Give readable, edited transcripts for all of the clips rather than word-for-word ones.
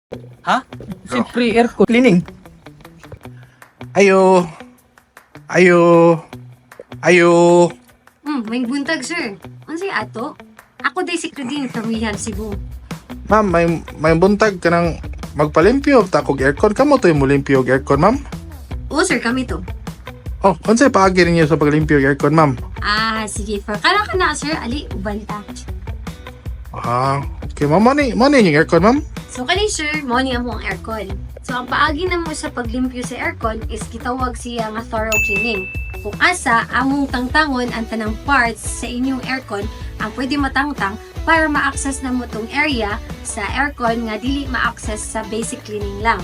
Ha? Siyempre, aircon cleaning. Ayo. Ayo. Ayo. May buntag, sir. Unsay ato? Ako day si Claudine from Rehab Cebu. Ma'am, may buntag ka ng magpalimpyo takog aircon kamo to yung limpyo og aircon, ma'am. Oo, sir, kami to. Oh, unsay paagi ninyo sa paglimpyo og aircon, ma'am? Sige. For kana ka na, sir. Ali, ubanta. Okay, ma'am, mo ni yung aircon, ma'am. So, kani, sir, mo ni amo ang aircon. So, ang paagi na mo sa paglimpyo sa aircon is gitawag siya nga thorough cleaning. Kung asa, among tangtangon ang tanang parts sa inyong aircon ang pwede matangtang para ma-access na mo tong area sa aircon nga dili ma-access sa basic cleaning lang.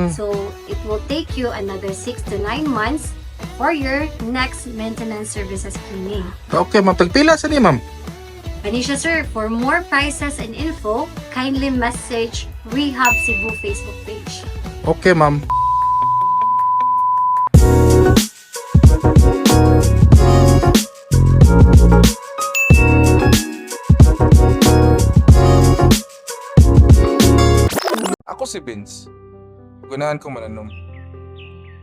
So, it will take you another 6 to 9 months for your next maintenance services cleaning. Okay, ma'am, tagpila sa ni, ma'am. Anisha, sir, for more prices and info, kindly message Rehab Cebu Facebook page. Okay, ma'am. Ako si Vince. Gunahan kong mananom.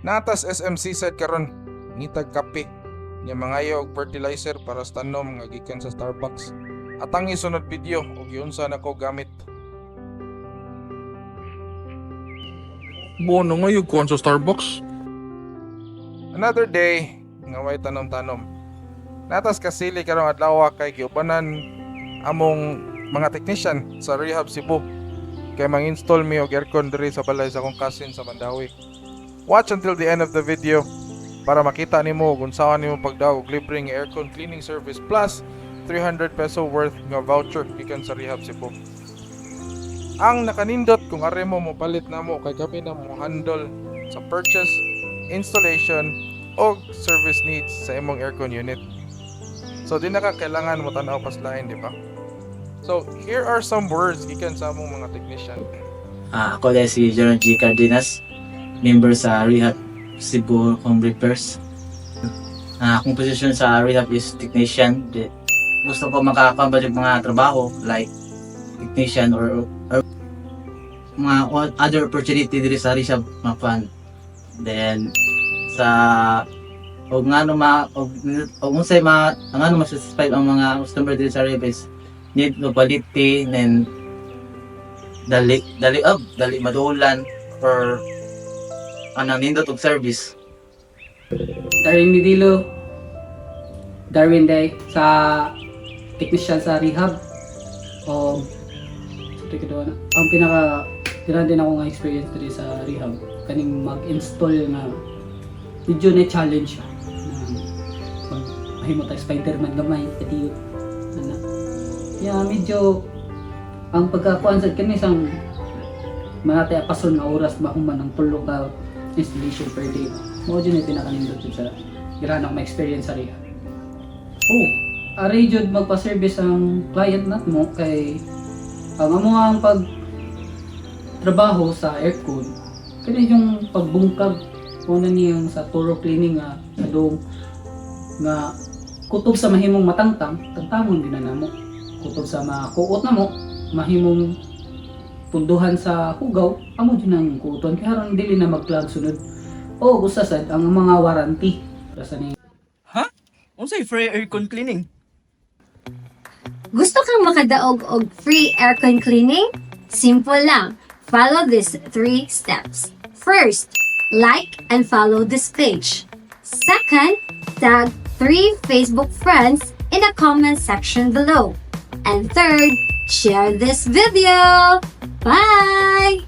Natas SMC side karon ngitag kape. Nya mangayo og fertilizer para sa tanom nga gikan sa Starbucks. At ang isunod video og giunsa nako gamit. Bono nga yung kuhan sa Starbucks. Another day nga way tanom-tanom. Natas kasili karong adlaw kay giubanan among mga technician sa Rehab Cebu. Kay mang-install mi og aircon diri sa balay sa akong cousin sa Mandawi. Watch until the end of the video para makita nimo kung saan nimo pagdaog og libreng aircon cleaning service plus 300 peso worth nga voucher gikan sa Rehab Cebu. Ang nakanindot kung are mo mopalit namo kay kami na mo handle sa purchase, installation o service needs sa imong aircon unit. So di na ka kailangan mo tan-aw paslain, di ba? So here are some words gikan sa among mga technician. Ako din si Jerome G. Cardenas, member sa Rehab Cebu Home Repairs. Akong posisyon sa Rehab is technician. Gusto ko makakambal yung mga trabaho like technician or mga other opportunity diri sa Rehab Mapan. Then sa og ngano unsay ngano ma-satisfy ang mga customer diri sa Rehab is need quality then dali madulan or anang nindot og service. Darwin Midilo, Darwin Day sa technician sa rehab. Ang pinaka din ako nga experience diri sa rehab kaning mag-install na medyo na challenge siya. Mahimo ta Spider-Man gamay katiyo. Medyo ang pagkakuan sa kani sang manatay pason nga oras mahuman ng tulo ka installation per day. Mo jud ni pinakanindot sa gira na ma-experience sa rehab. Ari jud magpa-service ang client nat mo kay ang amo ang pag trabaho sa aircon kani yung pagbungkag una niyang sa thorough cleaning nga sa dome nga kutob sa mahimong matangtang tangtamon din na namo. Kutob sa makuot na mo, mahimong punduhan sa hugaw, amo din ang kuton. Kaya harang dili na magklag sunod. Usasad ang mga warranty. Ha? Unsay free aircon cleaning? Gusto kang makadaog og free aircon cleaning? Simple lang. Follow these 3 steps. First, like and follow this page. Second, tag 3 Facebook friends in the comment section below. And third, share this video. Bye!